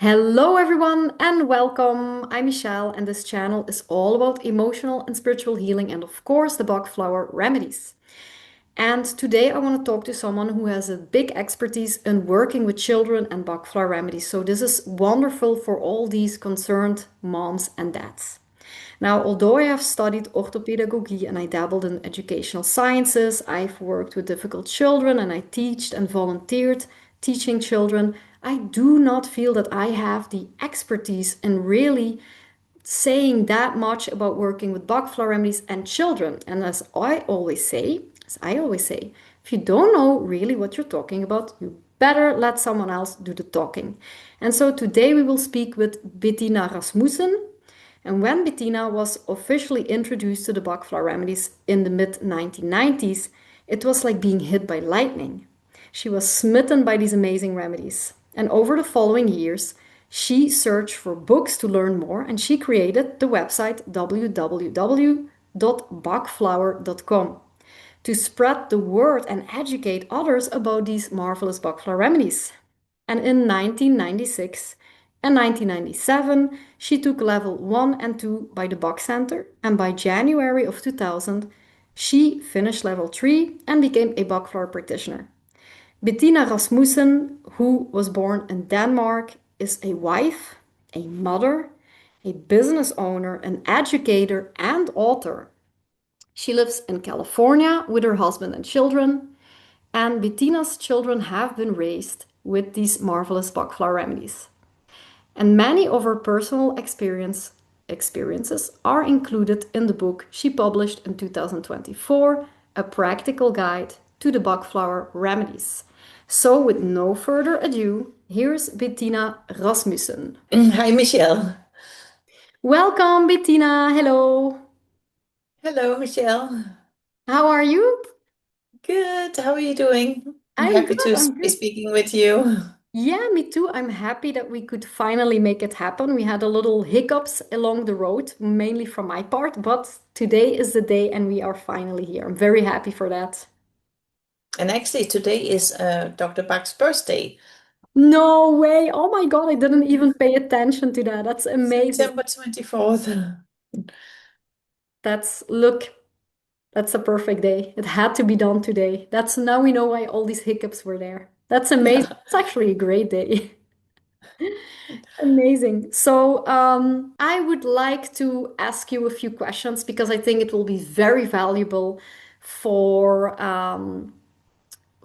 Hello, everyone, and welcome. I'm Michelle, and this channel is all about emotional and spiritual healing, and of course, the Bach Flower Remedies. And today, I want to talk to someone who has a big expertise in working with children and Bach Flower Remedies. So, this is wonderful for all these concerned moms and dads. Now, although I have studied orthopedagogy and I dabbled in educational sciences, I've worked with difficult children and I teached and volunteered teaching children. I do not feel that I have the expertise in really saying that much about working with Bach flower remedies and children. And as I always say, if you don't know really what you're talking about, you better let someone else do the talking. And so today we will speak with Bettina Rasmussen. And when Bettina was officially introduced to the Bach flower remedies in the mid 1990s, it was like being hit by lightning. She was smitten by these amazing remedies. And over the following years, she searched for books to learn more and she created the website www.bachflower.com to spread the word and educate others about these marvelous Bach flower remedies. And in 1996 and 1997, she took level 1 and 2 by the Bach Center, and by January of 2000, she finished level 3 and became a Bach Flower Practitioner. Bettina Rasmussen, who was born in Denmark, is a wife, a mother, a business owner, an educator, and author. She lives in California with her husband and children, and Bettina's children have been raised with these marvelous Bach flower remedies. And many of her personal experiences are included in the book she published in 2024, A Practical Guide to the Bach Flower Remedies. So, with no further ado, here's Bettina Rasmussen. Hi, Michelle. Welcome, Bettina. Hello. Hello, Michelle. How are you? Good. How are you doing? I'm I'm happy good. to I'm be good. speaking with you. Yeah, me too. I'm happy that we could finally make it happen. We had a little hiccups along the road, mainly from my part, but today is the day and we are finally here. I'm very happy for that. And actually, today is Dr. Bach's birthday, No way. Oh my God, I didn't even pay attention to that. That's amazing. September 24th. Look, that's a perfect day. It had to be done today. That's now we know why all these hiccups were there. That's amazing. Yeah. It's actually a great day. Amazing. So, I would like to ask you a few questions because I think it will be very valuable for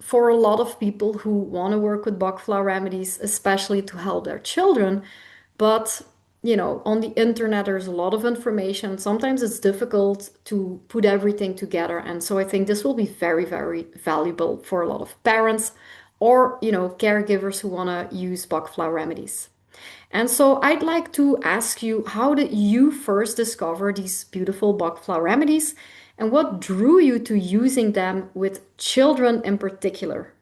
for a lot of people who want to work with Bach flower remedies, especially to help their children. But, on the internet, there's a lot of information. Sometimes it's difficult to put everything together. And so I think this will be very, very valuable for a lot of parents or, caregivers who want to use Bach flower remedies. And so I'd like to ask you, how did you first discover these beautiful Bach flower remedies and what drew you to using them with children in particular?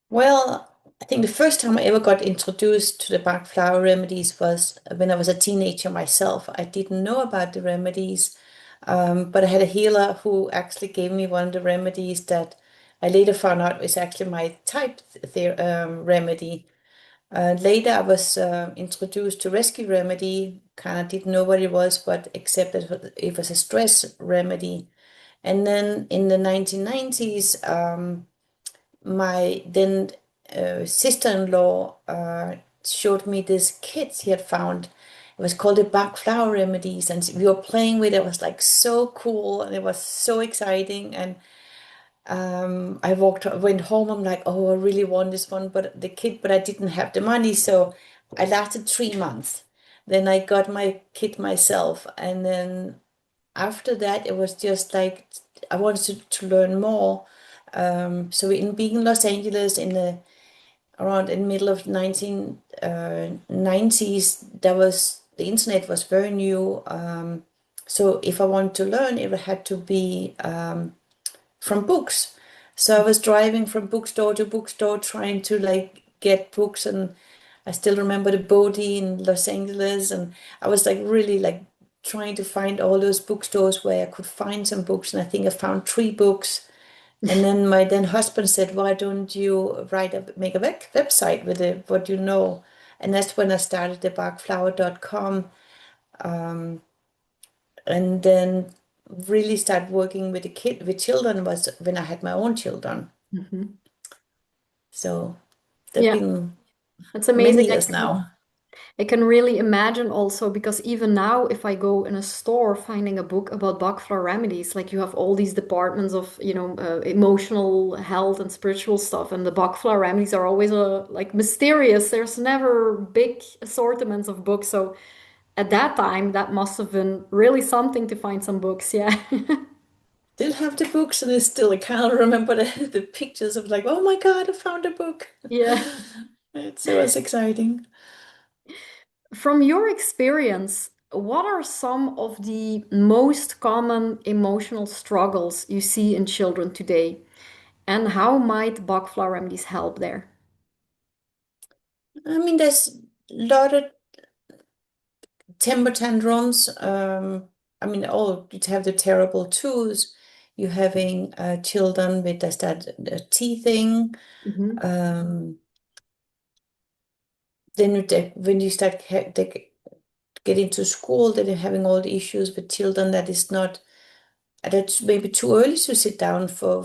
Well, I think the first time I ever got introduced to the Bach Flower Remedies was when I was a teenager myself. I didn't know about the remedies, but I had a healer who actually gave me one of the remedies that I later found out was actually my type remedy. Later, I was introduced to rescue remedy. Kind of didn't know what it was, but accepted it was a stress remedy. And then in the 1990s, my then sister-in-law showed me this kit she had found. It was called the Bach Flower Remedies, and we were playing with it. It was like so cool, and it was so exciting. And went home. I'm like, oh, I really want this one, but I didn't have the money, so I lasted 3 months. Then I got my kit myself, and then after that, it was just like I wanted to learn more. So in being in Los Angeles in the around in middle of 1990s, the internet was very new. So if I wanted to learn, it had to be from books. So I was driving from bookstore to bookstore trying to like get books, and I still remember the Bodhi in Los Angeles, and I was like really like trying to find all those bookstores where I could find some books, and I think I found 3 books. And then my then husband said, "Why don't you make a website with it, what you know?" And that's when I started the bachflower.com, and then really start working with with children was when I had my own children. Mhm. So they've Yeah, been it's many amazing. years now. I can really imagine also because even now, if I go in a store finding a book about Bach Flower Remedies, like you have all these departments of, emotional health and spiritual stuff, and the Bach Flower Remedies are always like mysterious. There's never big assortments of books. So at that time, that must have been really something to find some books. Yeah. Still have the books, and I can't remember the pictures of like, oh my God, I found a book. Yeah. It was exciting. From your experience, what are some of the most common emotional struggles you see in children today? And how might Bach Flower Remedies help there? I mean, there's a lot of temper tantrums. I mean, oh, you have the terrible twos. You're having children with that teething. Hmm. Um, then when you start they get into school, then you're having all the issues with children that is not that's maybe too early to sit down for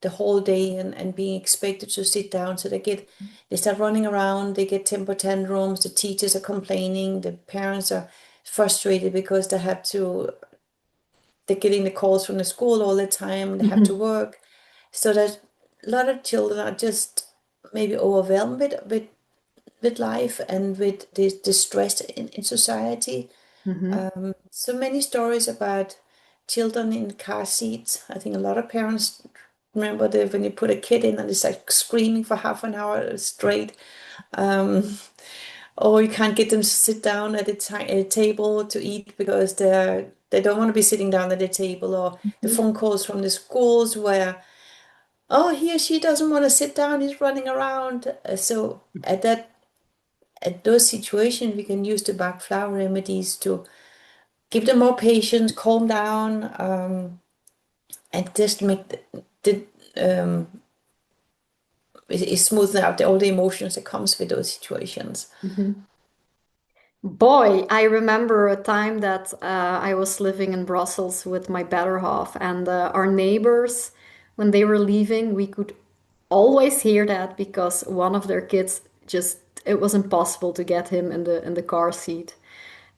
the whole day and being expected to sit down. So they start running around, they get temper tantrums, the teachers are complaining, the parents are frustrated because they're getting the calls from the school all the time, they have to Hmm. work. So that a lot of children are just maybe overwhelmed with life and with the stress in society. Hmm. So many stories about children in car seats. I think a lot of parents remember when you put a kid in and it's like screaming for half an hour straight. Um, or you can't get them to sit down at a table to eat because they don't want to be sitting down at the table. Or the phone calls from the schools where, oh, he or she doesn't want to sit down, he's running around. So at those situations, we can use the Bach flower remedies to give them more patience, calm down, and just make um, smoothen out all the emotions that comes with those situations. Hmm. Boy, I remember a time that I was living in Brussels with my better half, and our neighbors, when they were leaving, we could always hear that because one of their kids just it was impossible to get him in the car seat.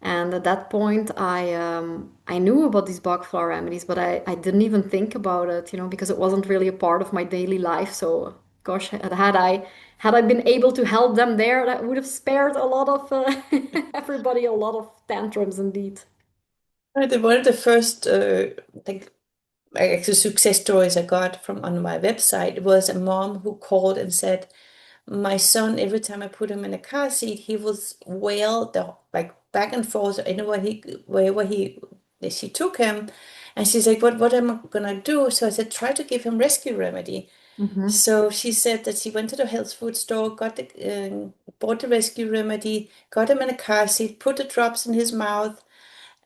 And at that point, I knew about these Bach flower remedies, but I didn't even think about it, because it wasn't really a part of my daily life. So, gosh, had I been able to help them there, that would have spared a lot of everybody a lot of tantrums, indeed. One of the first like actually success stories I got from on my website was a mom who called and said, my son, every time I put him in a car seat, he was wail the like back and forth. I know wherever she took him, and she's like, "What am I gonna do?" So I said, "Try to give him rescue remedy." Hmm. So she said that she went to the health food store, bought the rescue remedy, got him in a car seat, put the drops in his mouth,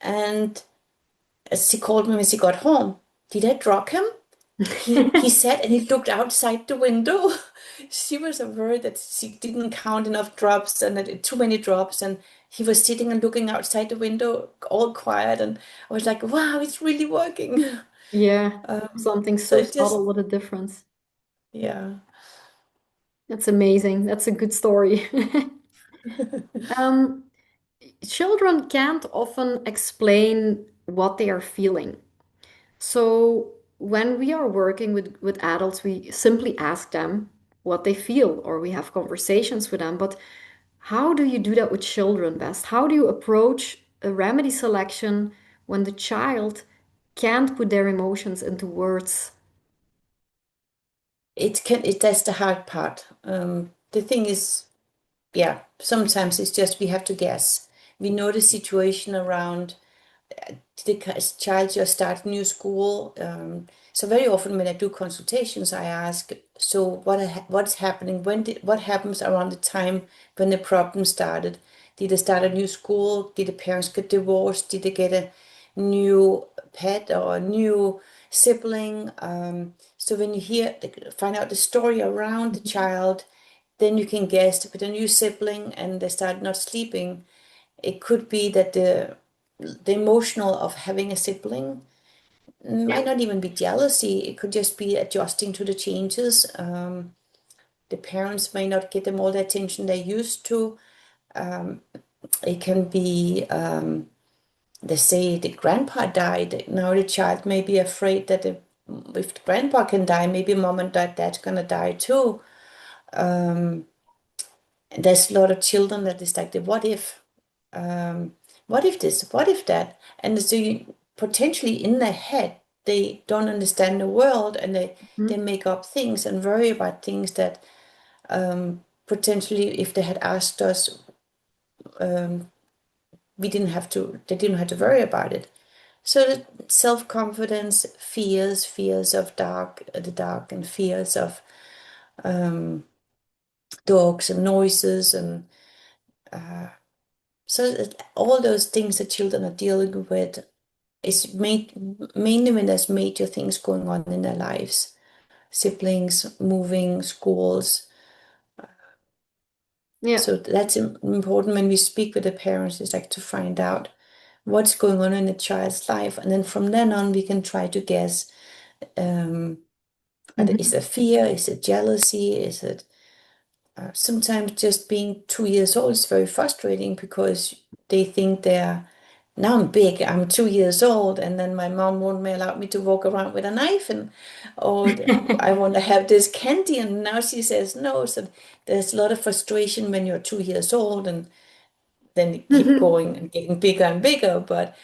and she called me when she got home. Did I drop him? He sat and he looked outside the window. She was worried that she didn't count enough drops and that too many drops, and he was sitting and looking outside the window, all quiet, and I was like, "Wow, it's really working." Yeah, something So so it just, subtle, what a difference. yeah. That's amazing. That's a good story. Um, Children can't often explain what they are feeling. So when we are working with adults, we simply ask them what they feel or we have conversations with them. But how do you do that with children best? How do you approach a remedy selection when the child can't put their emotions into words? That's the hard part. The thing is, yeah, sometimes it's just we have to guess. We know the situation around the child just started new school. So very often when I do consultations, I ask, so what's happening? What happens around the time when the problem started? Did they start a new school? Did the parents get divorced? Did they get a new pet or a new sibling? So when you find out the story around the child, then you can guess with a new sibling and they start not sleeping, it could be that the emotional of having a sibling Yeah. might not even be jealousy. It could just be adjusting to the changes. The parents may not get them all the attention they used to. Um, it can be, they say the grandpa died. Now the child may be afraid that if the grandpa can die, maybe mom and dad's gonna die too. Um, there's a lot of children that is like the um, what if this, what if that, and so potentially in their head they don't understand the world and they Mhm. make up things and worry about things that potentially if they had asked us, um, we didn't have to, they didn't have to worry about it. So the self-confidence, fears of the dark, and fears of dogs and noises, and so all those things that children are dealing with is mainly when there's major things going on in their lives, siblings, moving, schools. Yeah. So that's important when we speak with the parents, is like to find out what's going on in the child's life, and then from then on we can try to guess. Um, is Mhm. it fear? Is it jealousy? Is it sometimes just being 2 years old is very frustrating because they think they're, now I'm big, I'm 2 years old, and then my mom won't allow me to walk around with a knife, and oh, I want to have this candy, and now she says no. So there's a lot of frustration when you're 2 years old, and then it keep Mhm. going and getting bigger and bigger. But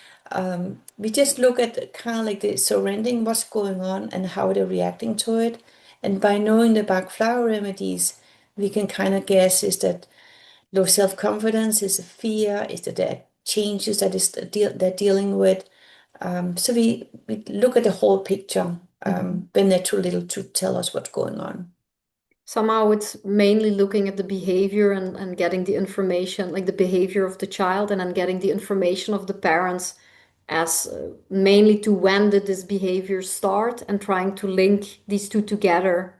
we just look at kind of like the surrounding, what's going on and how they're reacting to it. And by knowing the Bach Flower Remedies, we can kind of guess, is that low self-confidence, is it fear, is it the changes that they're dealing with. So we look at the whole picture Mhm. when they're too little to tell us what's going on. Somehow it's mainly looking at the behavior and getting the information, like the behavior of the child, and then getting the information of the parents as mainly to when did this behavior start, and trying to link these two together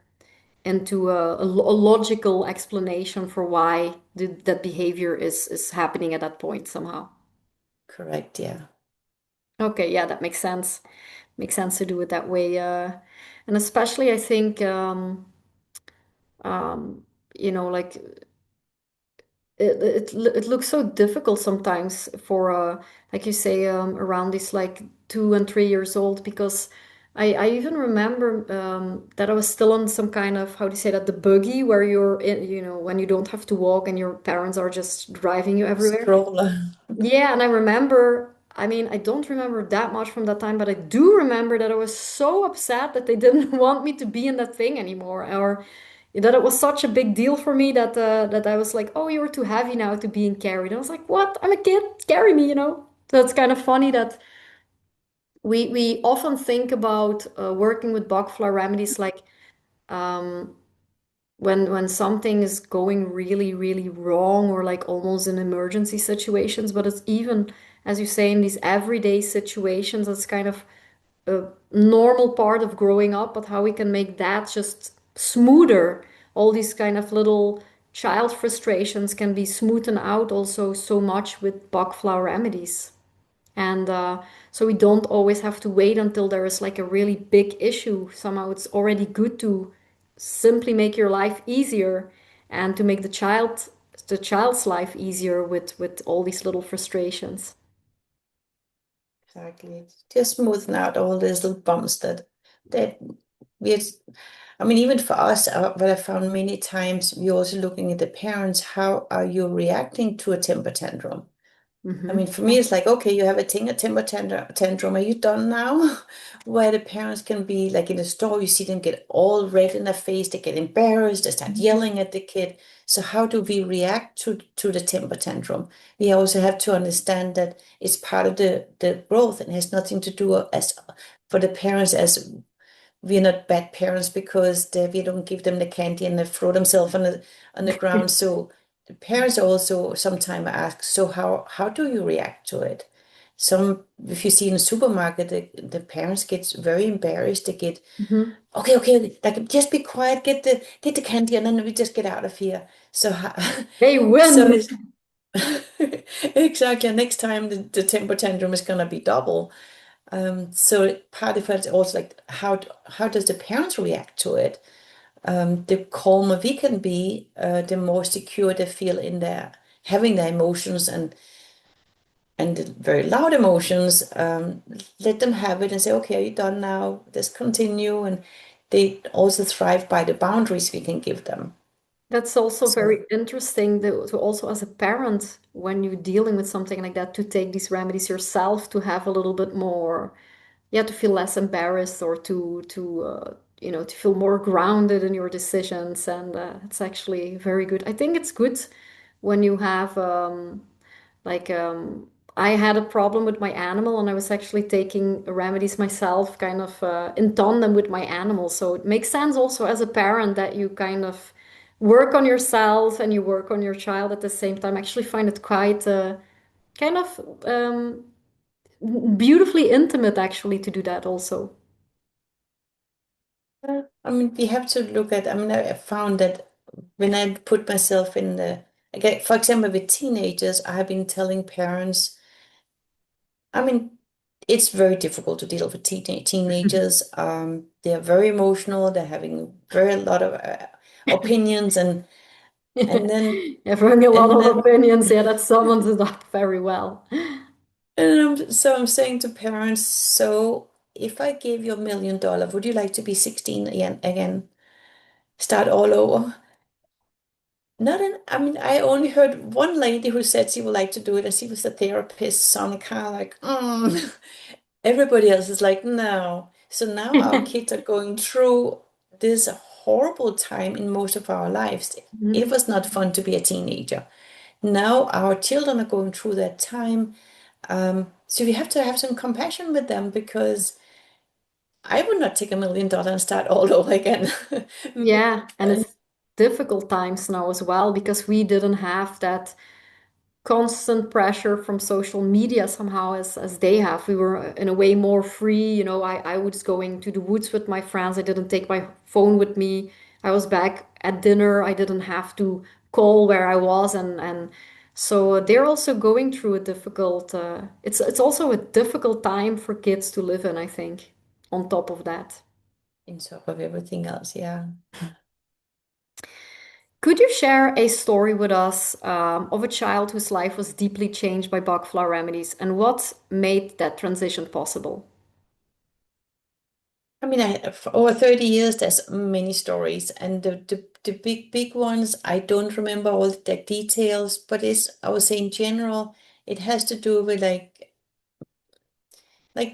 into a logical explanation for why that behavior is happening at that point somehow. Correct, yeah. Okay, yeah, that makes sense. Makes sense to do it that way. And especially I think um, like it looks so difficult sometimes for like you say around these like 2 and 3 years old, because I even remember that I was still on some kind of, how do you say that, the buggy where you're in, when you don't have to walk and your parents are just driving you everywhere. Stroller. Yeah, and I remember, I mean, I don't remember that much from that time, but I do remember that I was so upset that they didn't want me to be in that thing anymore, or that it was such a big deal for me that I was like, "Oh, you're too heavy now to being carried." And I was like, "What? I'm a kid, carry me." So it's kind of funny that we often think about working with Bach Flower Remedies like um, when something is going really, really wrong, or like almost in emergency situations, but it's even, as you say, in these everyday situations, it's kind of a normal part of growing up, but how we can make that just smoother. All these kind of little child frustrations can be smoothened out also so much with Bach Flower Remedies. And so we don't always have to wait until there is like a really big issue. Somehow it's already good to simply make your life easier, and to make the child's life easier with all these little frustrations. Exactly. Just smoothing out all these little bumps that we, I mean, even for us, what I found many times, we're also looking at the parents. How are you reacting to a temper tantrum? I Hmm. mean, for me, it's like, okay, you have a temper tantrum. Are you done now? Where the parents can be like in the store, you see them get all red in their face, they get embarrassed, they start yelling at the kid. So how do we react to the temper tantrum? We also have to understand that it's part of the growth and has nothing to do as for the parents, as we're not bad parents because we don't give them the candy and they throw themselves on the ground. So the parents also sometimes ask, so how do you react to it? Some, if you see in the supermarket, the parents get very embarrassed. They get, Mhm. okay, okay, like just be quiet, get the candy, and then we just get out of here. So, They so win. it's exactly. Next time the temper tantrum is gonna be double. So part of it is also like how does the parents react to it? The calmer we can be, the more secure they feel in their having their emotions and the very loud emotions. Let them have it and say, okay, are you done now? Let's continue. And they also thrive by the boundaries we can give them. That's also So very interesting to also as a parent when you're dealing with something like that to take these remedies yourself to have a little bit more, yeah, to feel less embarrassed or to feel more grounded in your decisions, and it's actually very good. I think it's good when you have like I had a problem with my animal and I was actually taking remedies myself, kind of in tandem with my animal. So it makes sense also as a parent that you kind of work on yourself and you work on your child at the same time. I actually find it quite kind of beautifully intimate actually to do that also. I mean, we have to look at, I mean, I found that when I put myself in okay, for example, with teenagers, I have been telling parents, I mean, it's very difficult to deal with teenagers. They're very emotional. They're having very lot of opinions, and then Having a lot and of then opinions, yeah, that sums it up very well. so I'm saying to parents, so if I gave you $1 million, would you like to be 16 again? Start all over? Not in, I mean, I only heard one lady who said she would like to do it, and she was a therapist. So I'm kind of like, Everybody else is like, no. So now our kids are going through this horrible time in most of our lives. It Mhm. was not fun to be a teenager. Now our children are going through that time. So we have to have some compassion with them because I would not take $1 million and start all over again. Yeah, and And it's difficult times now as well because we didn't have that constant pressure from social media somehow as they have. We were in a way more free. I was going to the woods with my friends. I didn't take my phone with me. I was back at dinner. I didn't have to call where I was and so they're also going through a difficult it's also a difficult time for kids to live in, I think, on top of that. in top of everything else, yeah. Could you share a story with us of a child whose life was deeply changed by Bach Flower Remedies and what made that transition possible? I mean, for over 30 years, there's many stories, and the big ones, I don't remember all the details, but I would say in general, it has to do with like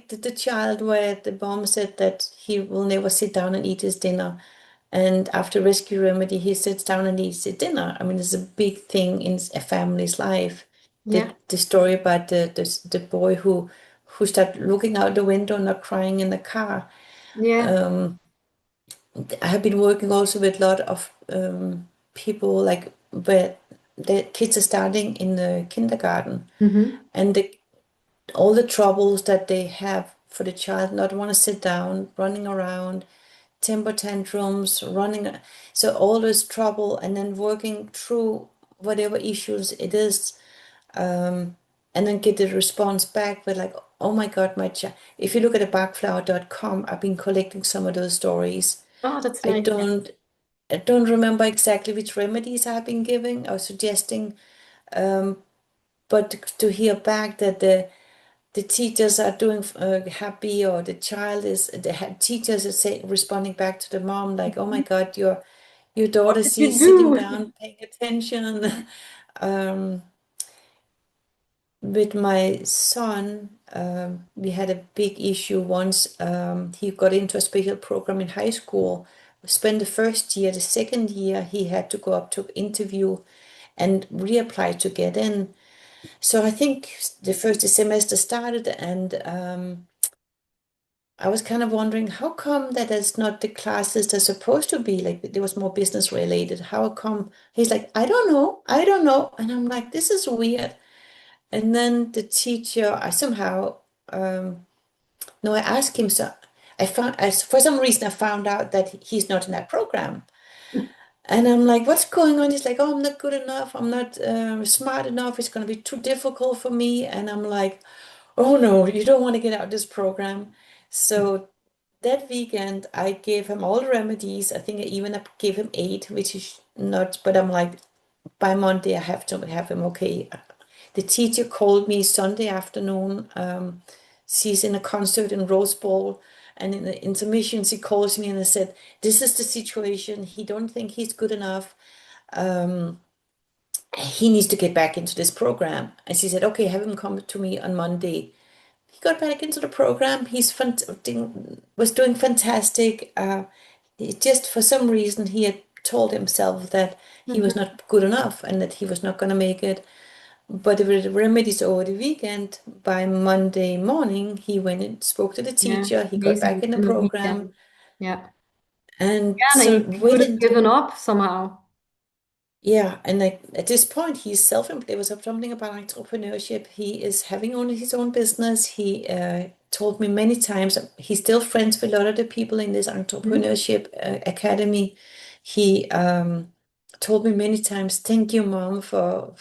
the child where the mom said that he will never sit down and eat his dinner, and after rescue remedy, he sits down and eats his dinner. I mean, it's a big thing in a family's life. Yeah, The story about the boy who started looking out the window, not crying in the car. yeah. Um, I have been working also with a lot of people like where the kids are starting in the kindergarten Hmm. and all the troubles that they have for the child not want to sit down, running around, temper tantrums, running. So all this trouble and then working through whatever issues it is, and then get the response back with like, oh my God, my child. If you look at the bachflower.com, I've been collecting some of those stories. Oh, that's I nice. Yeah. don't I don't remember exactly which remedies I've been giving or suggesting, but to hear back that the teachers are doing happy, or the child is teachers are responding back to the mom like, "Oh my God, your What daughter did you sees sitting do? down, paying attention." um, with my son, we had a big issue once. He got into a special program in high school. Spent the first year, the second year, he had to go up to interview and reapply to get in. So I think the first semester started, and I was kind of wondering how come that is not the classes they're supposed to be. Like there was more business related. How come he's like, I don't know, and I'm like, this is weird. And then the teacher, I somehow, no, I asked him, so for some reason, I found out that he's not in that program. And I'm like, what's going on? He's like, oh, I'm not good enough. I'm not smart enough. It's going to be too difficult for me. And I'm like, oh no, you don't want to get out of this program. So that weekend, I gave him all the remedies. I think I even gave him eight, which is not, but I'm like, by Monday, I have to have him okay. The teacher called me Sunday afternoon. She's in a concert in Rose Bowl, and in the intermission, she calls me and I said, "This is the situation. He don't think he's good enough. Um, he needs to get back into this program." And she said, "Okay, have him come to me on Monday." He got back into the program. Was doing fantastic. Just for some reason, he had told himself that he was Mhm. not good enough and that he was not going to make it. But with the remedies over the weekend, by Monday morning, he went and spoke to the Yeah, teacher. He got back amazing in the in a program. weekend. Yeah. And Yeah, and so he could have within, given up somehow. yeah, and like at this point, he's self-employed. There was something about entrepreneurship. He is having only his own business. He told me many times he's still friends with a lot of the people in this Mhm. entrepreneurship academy. He told me many times, "Thank you, Mom, for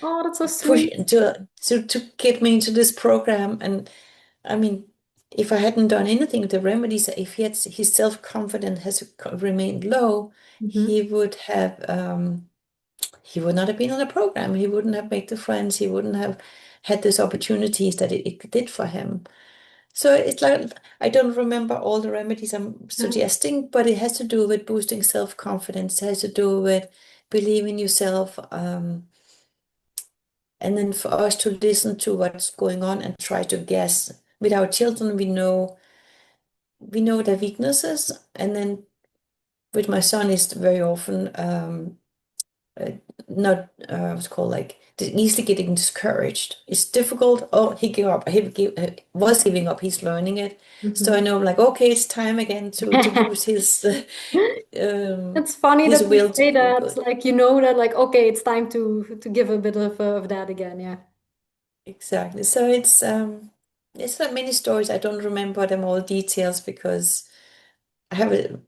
Oh, that's so push sweet. to get me into this program." And I mean, if I hadn't done anything with the remedies, if he had his self-confidence has remained low, Hmm. he would not have been on the program. He wouldn't have made the friends. He wouldn't have had these opportunities that it did for him. So it's like I don't remember all the remedies I'm suggesting, but it has to do with boosting self-confidence. It has to do with believing yourself. And then for us to listen to what's going on and try to guess. With our children, we know their weaknesses, and then with my son, is very often uh, not what's called like easily getting discouraged. It's difficult. Oh, he gave up. Was giving up. He's learning it. So I Hmm. know, like, okay, it's time again to use It's funny his that you will to say become that, good. like you know that, like okay, it's time to give a bit of that again. Yeah. Exactly. So it's not many stories. I don't remember them all details because I have it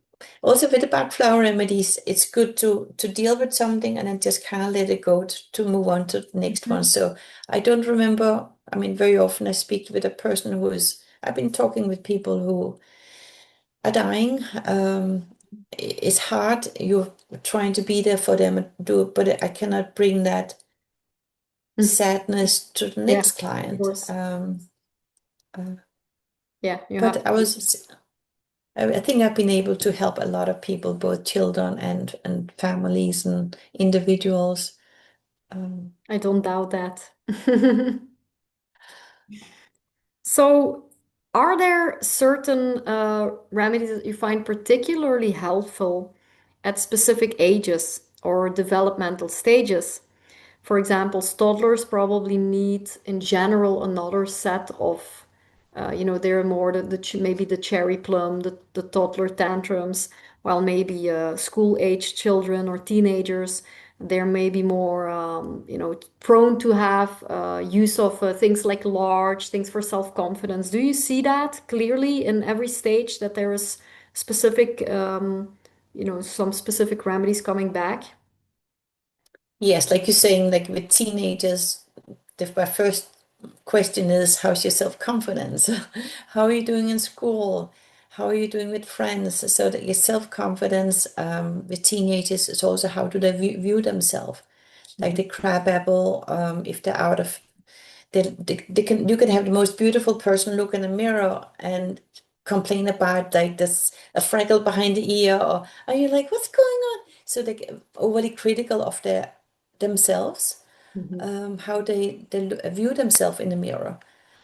also with the Bach Flower Remedies. It's good to deal with something and then just kind of let it go to move on to the next one. Mhm. So I don't remember. I mean, very often I speak with a person who is. I've been talking with people who are dying. It's hard. You're trying to be there for them and do it, but I cannot bring that Mm. sadness to the Yeah, next of client. course. Uh, Yeah, you have but to. I think I've been able to help a lot of people, both children and families and individuals. Um, I don't doubt that. So, are there certain remedies that you find particularly helpful at specific ages or developmental stages? For example, toddlers probably need, in general, another set of, they're more maybe the cherry plum, the toddler tantrums, while maybe school-age children or teenagers, they're maybe more, prone to have use of things like large, things for self-confidence. Do you see that clearly in every stage that there is specific, some specific remedies coming back? yes, like you're saying, like with teenagers, my first question is, how's your self-confidence? How are you doing in school? How are you doing with friends? So that your self-confidence with teenagers is also how do they view themselves? Like Mhm. the crabapple, if they're out of they can you can have the most beautiful person look in the mirror and complain about like this a freckle behind the ear or are you like what's going on? So they get overly critical of themselves, Mhm. how they view themselves in the mirror.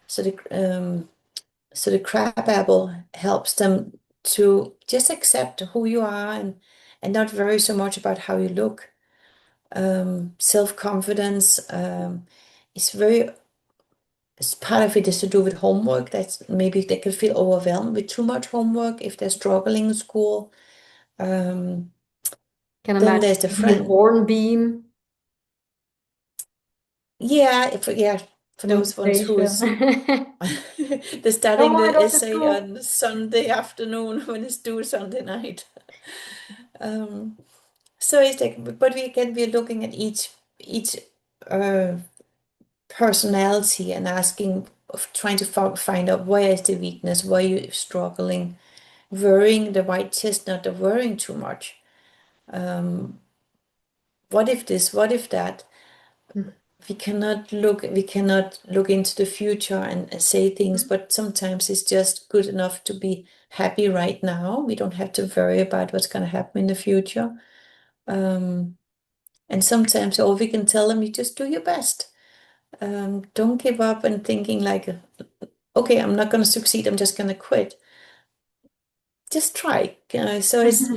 So the crabapple helps them to just accept who you are and not worry so much about how you look. Self-confidence is very part of it is to do with homework. That's maybe they can feel overwhelmed with too much homework if they're struggling in school. Um, Can then imagine there's the maybe an friend. hornbeam. Yeah, for those ones who Motivation. is they're Oh studying my the God, it's essay cool. on Sunday afternoon when it's due Sunday night. Um, so it's like, but we're looking at each uh, personality and asking, trying to find out where is the weakness, where you struggling, worrying the white chestnut, the worrying too much. What if this? What if that? We cannot look into the future and say things, but sometimes it's just good enough to be happy right now. We don't have to worry about what's going to happen in the future. Um, and sometimes all we can tell them, you just do your best. Don't give up and thinking like, okay, I'm not going to succeed. I'm just going to quit. Just try. So it's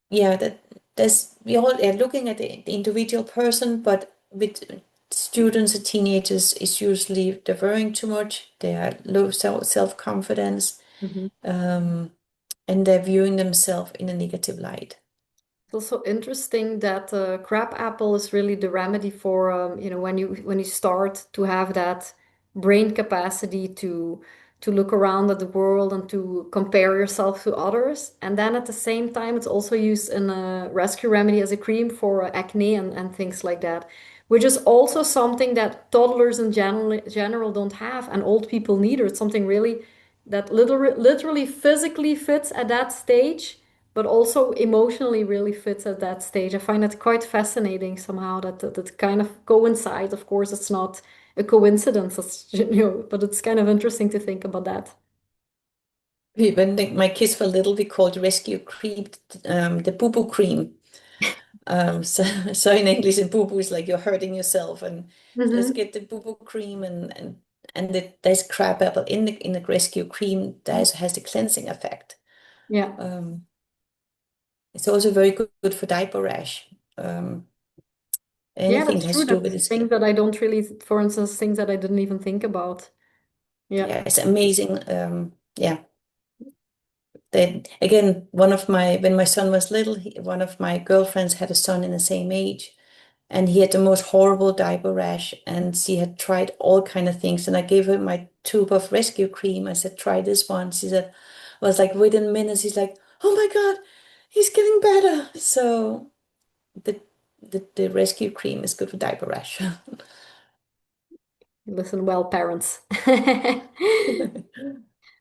yeah, that there's we all are looking at the individual person, but with students and teenagers, it's usually they're worrying too much, they are low self-confidence, Mhm. um, and they're viewing themselves in a negative light. It's also interesting that crab apple is really the remedy for when you start to have that brain capacity to look around at the world and to compare yourself to others. And then at the same time, it's also used in a rescue remedy as a cream for acne and things like that, which is also something that toddlers in general don't have and old people neither. It's something really that literally physically fits at that stage but also emotionally really fits at that stage. I find it quite fascinating somehow that kind of coincides. Of course, it's not a coincidence, but it's kind of interesting to think about that. My kids were little, we called rescue cream the boo boo cream. So, so in English, the boo boo is like you're hurting yourself, and let's Hmm. get the boo boo cream there's crab apple in the rescue cream that has the cleansing effect. Yeah. Um, it's also very good for diaper rash. Um, Yeah, anything that's that has true. to do with That's the things skin. that I don't really, for instance, things that I didn't even think about. Yeah. Yeah, it's amazing. Yeah. Then again, when my son was little, one of my girlfriends had a son in the same age, and he had the most horrible diaper rash, and she had tried all kind of things. And I gave her my tube of rescue cream. I said, try this one. She said, was like within minutes, he's like, oh my God, he's getting better. So the the rescue cream is good for diaper rash. Listen well, parents.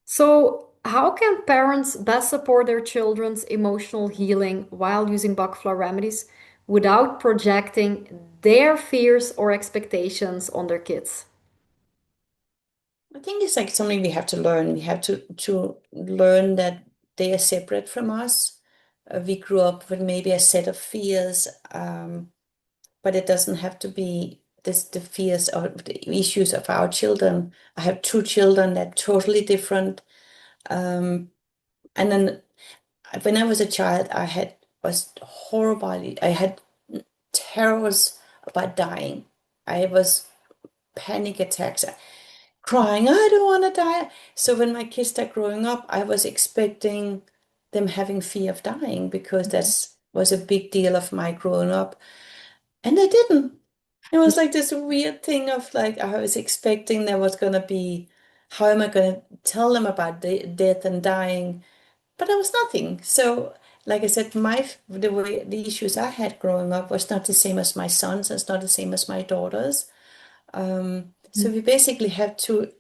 So, how can parents best support their children's emotional healing while using Bach Flower remedies without projecting their fears or expectations on their kids? I think it's like something we have to learn. We have to learn that they are separate from us. We grew up with maybe a set of fears, but it doesn't have to be the fears or the issues of our children. I have two children that are totally different. Um, and then when I was a child, was horrible. I had terrors about dying. I was panic attacks, crying, I don't want to die. So when my kids start growing up, I was expecting them having fear of dying because that's was a big deal of my growing up. And they didn't. It was like this weird thing of like I was expecting there was gonna be, how am I gonna tell them about death and dying? But there was nothing. So like I said, the issues I had growing up was not the same as my son's, it's not the same as my daughter's. So we basically have to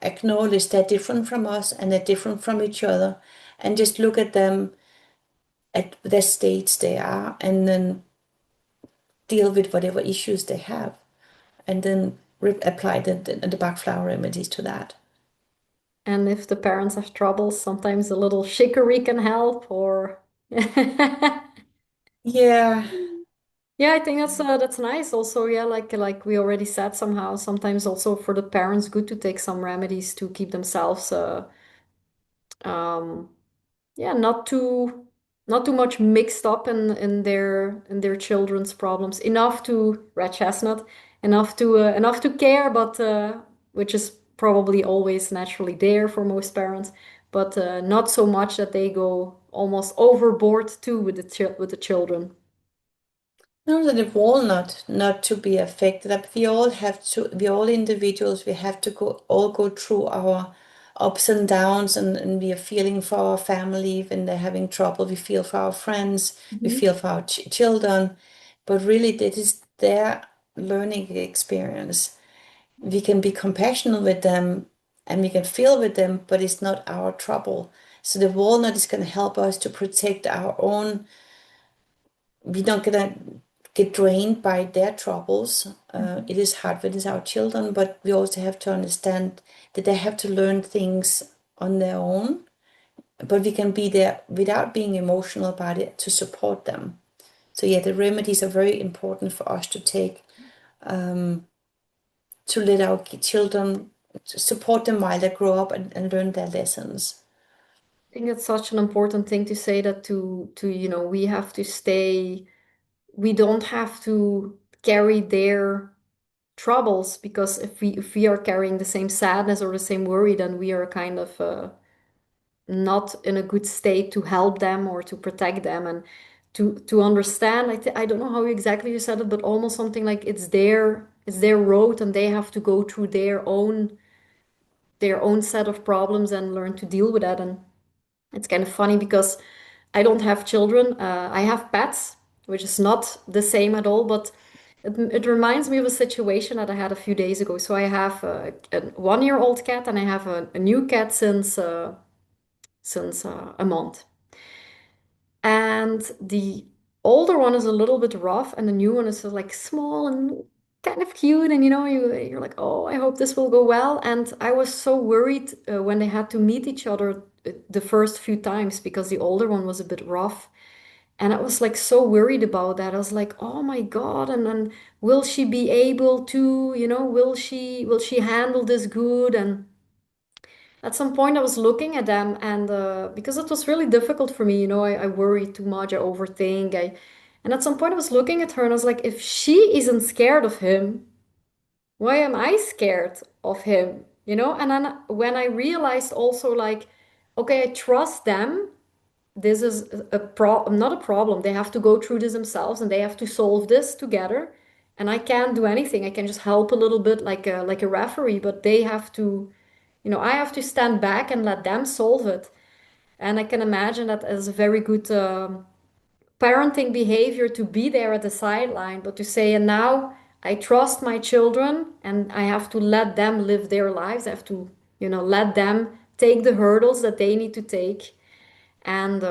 acknowledge they're different from us and they're different from each other, and just look at them at the states they are, and then deal with whatever issues they have, and then apply the Bach Flower Remedies to that. And if the parents have trouble, sometimes a little chicory can help, or Yeah, yeah, I think that's nice. Also, yeah, like we already said, somehow sometimes also for the parents, good to take some remedies to keep themselves um yeah, not too much mixed up in their children's problems. Enough to red chestnut, enough to care, but which is probably always naturally there for most parents, but not so much that they go almost overboard too with the children. No, that it will not to be affected. We all have to, we all individuals, we have to go through our ups and downs, and we are feeling for our family when they're having trouble. We feel for our friends, we Mhm. feel for our ch children, but really that is their learning experience. We can be compassionate with them and we can feel with them, but it's not our trouble. So the walnut is going to help us to protect our own. We're not gonna get drained by their troubles. It is hard with our children, but we also have to understand that they have to learn things on their own. But we can be there without being emotional about it to support them. So yeah, the remedies are very important for us to take, to let our children, to support them while they grow up and learn their lessons. I think it's such an important thing to say that we have to stay, we don't have to carry their troubles because if we are carrying the same sadness or the same worry, then we are kind of not in a good state to help them or to protect them and to understand. I don't know how exactly you said it, but almost something like it's their road and they have to go through their own set of problems and learn to deal with that. And it's kind of funny because I don't have children. I have pets, which is not the same at all, but it reminds me of a situation that I had a few days ago. So I have a 1-year-old cat and I have a new cat since a month. And the older one is a little bit rough, and the new one is like small and kind of cute. And you're like, oh, I hope this will go well. And I was so worried when they had to meet each other the first few times because the older one was a bit rough. And I was like so worried about that. I was like, oh my God, and then will she be able to, will she handle this good? And at some point, I was looking at them, and because it was really difficult for me, I worry too much, I overthink. And at some point, I was looking at her, and I was like, if she isn't scared of him, why am I scared of him? And then when I realized also, like, okay, I trust them. This is not a problem. They have to go through this themselves, and they have to solve this together. And I can't do anything. I can just help a little bit, like a referee, but they have to. I have to stand back and let them solve it. And I can imagine that as a very good parenting behavior to be there at the sideline, but to say, and now I trust my children and I have to let them live their lives. I have to, let them take the hurdles that they need to take. And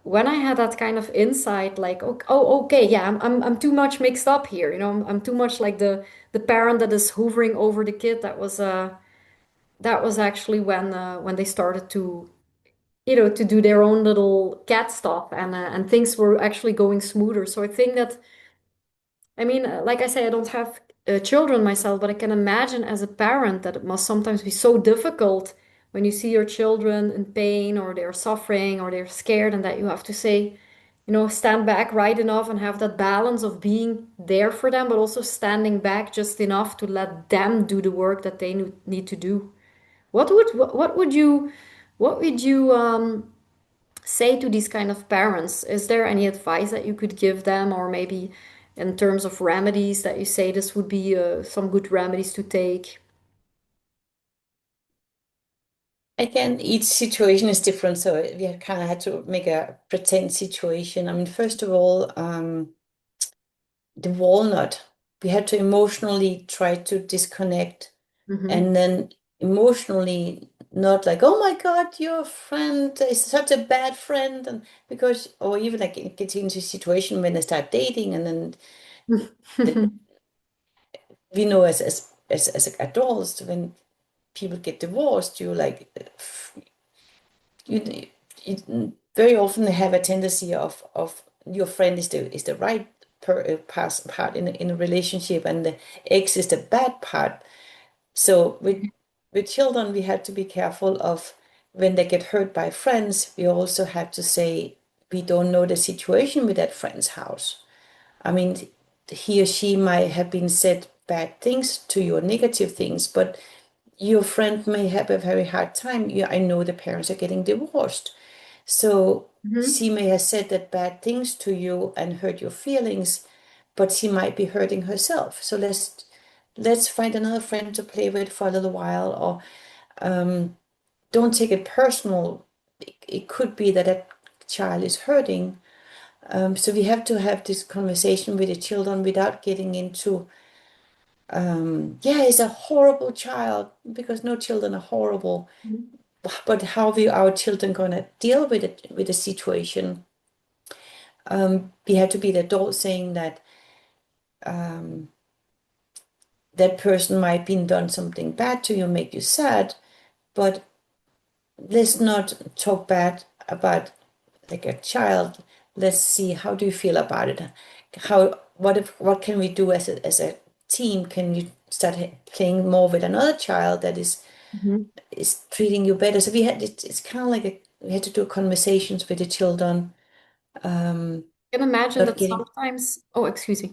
when I had that kind of insight, like, oh, okay, yeah, I'm too much mixed up here. I'm too much like the parent that is hoovering over the kid. That was actually when they started to do their own little cat stuff, and things were actually going smoother. So I think that, I mean, like I say, I don't have children myself, but I can imagine as a parent that it must sometimes be so difficult when you see your children in pain or they're suffering or they're scared, and that you have to say, stand back right enough and have that balance of being there for them, but also standing back just enough to let them do the work that they need to do. What would you say to these kind of parents? Is there any advice that you could give them, or maybe in terms of remedies that you say this would be some good remedies to take? Again, each situation is different, so we kind of had to make a pretend situation. I mean, first of all, the walnut, we had to emotionally try to disconnect, Mm-hmm. and then emotionally not like, oh my God, your friend is such a bad friend, and because, or even like it gets into a situation when they start dating, and then the, we know as adults when people get divorced, you like you very often have a tendency of your friend is the right part in a relationship, and the ex is the bad part. So with children, we had to be careful of when they get hurt by friends. We also had to say we don't know the situation with that friend's house. I mean, he or she might have been said bad things to you or negative things, but your friend may have a very hard time. Yeah, I know the parents are getting divorced. So Mm-hmm. she may have said that bad things to you and hurt your feelings, but she might be hurting herself. So let's find another friend to play with for a little while, or don't take it personal. It could be that that child is hurting. So we have to have this conversation with the children without getting into, yeah, he's a horrible child, because no children are horrible. Mhm. But how we our children gonna deal with it, with the situation? We have to be the adult saying that um, that person might be done something bad to you, make you sad, but let's not talk bad about like a child. Let's see, how do you feel about it? How, what can we do as a team? Can you start playing more with another child that Mhm. is treating you better? So it's kind of like we had to do conversations with the children, um, I can imagine not that getting, sometimes, oh, excuse me.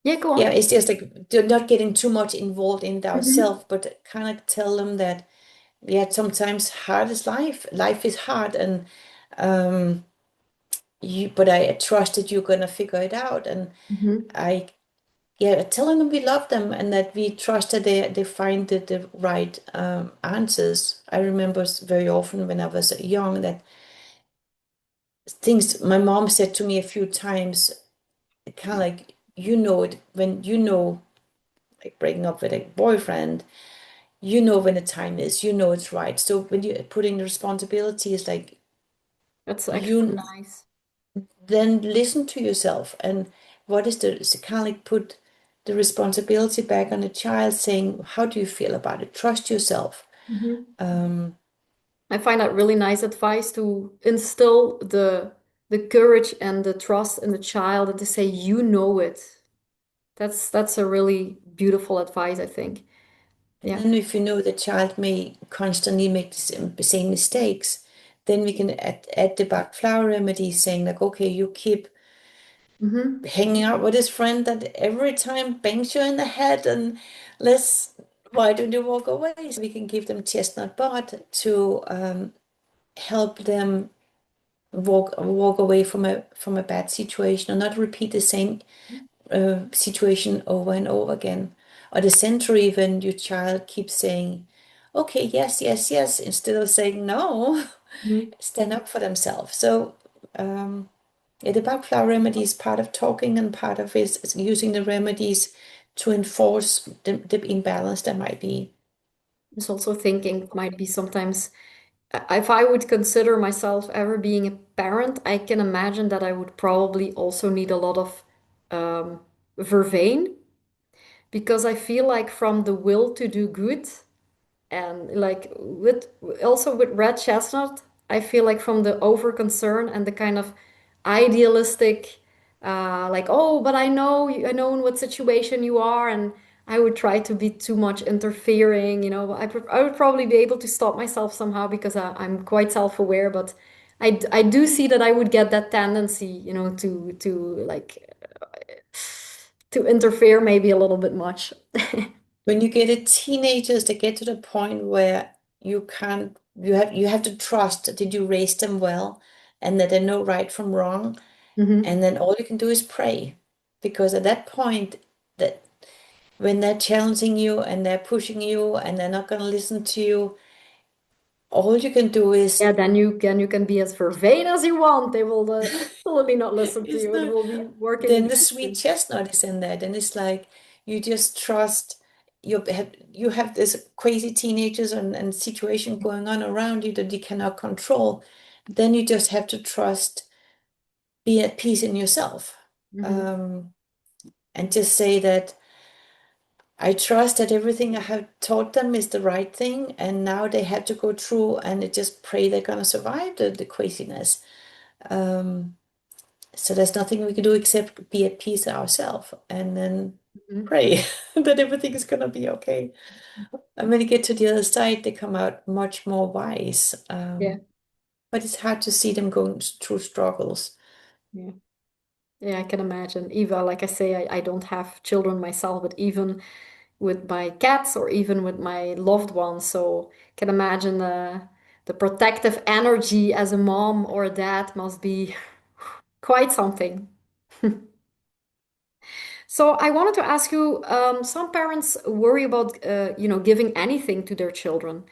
Yeah, go yeah, on. it's just like they're not getting too much involved in it Mhm. ourselves, but kind of tell them that, yeah, sometimes hard is life. Life is hard, and um, but I trust that you're gonna figure it out, and Mhm. I, yeah, telling them we love them and that we trust that they find the right answers. I remember very often when I was young that things my mom said to me a few times, kind of like, you know it when you know, like breaking up with a boyfriend, you know when the time is, you know it's right. So when you put in the responsibility, it's like That's actually you nice. then listen to yourself, and what is the, so kind of like put the responsibility back on the child, saying, how do you feel about it? Trust yourself. Mhm. um I find that really nice advice to instill the courage and the trust in the child and to say you know it. That's a really beautiful advice, I think. and Yeah. then if you know the child may constantly make the same mistakes, then we can add the Bach Flower Remedies, saying like, okay, you keep Hmm. hanging out with this friend that every time bangs you in the head, and let's, why don't you walk away? So we can give them chestnut bud to help them walk away from a bad situation, or not repeat the same situation over and over again. Or the century when your child keeps saying, okay, yes, yes, yes, instead of saying no, Hmm. stand up for themselves. So yeah, the Bach Flower remedy is part of talking, and part of is using the remedies to enforce the imbalance that might be. Just also thinking might be sometimes if I would consider myself ever being a parent, I can imagine that I would probably also need a lot of vervain because I feel like from the will to do good and like with also with red chestnut, I feel like from the over concern and the kind of idealistic, like, oh, but I know in what situation you are, and I would try to be too much interfering, I would probably be able to stop myself somehow because I'm quite self-aware, but I do see that I would get that tendency, to like to interfere maybe a little bit much. When you get a teenagers, they get to the point where you can't, you have to trust that you raise them well, and that they know right from wrong, Hmm. and then all you can do is pray, because at that point, that when they're challenging you and they're pushing you and they're not going to listen to you, all you can do Yeah, is, then you can be as vervain as you want. They will absolutely not listen to it's you. It not, will be working then the against sweet you. chestnut is in there. Then it's like you just trust, you have this crazy teenagers and situation going on around you that you cannot control. Then you just have to trust, be at peace in yourself, Hmm. um, and just say that I trust that everything I have taught them is the right thing, and now they have to go through, and I just pray they're gonna survive the craziness. Um, So there's nothing we can do except be at peace ourselves, and then Hmm. pray that everything is gonna be okay. And when you get to the other side, they come out much more wise. Yeah, But it's hard to see them going through struggles. yeah, yeah. I can imagine. Even like I say, I don't have children myself, but even with my cats or even with my loved ones, so can imagine the protective energy as a mom or a dad must be quite something. So I wanted to ask you, some parents worry about, giving anything to their children.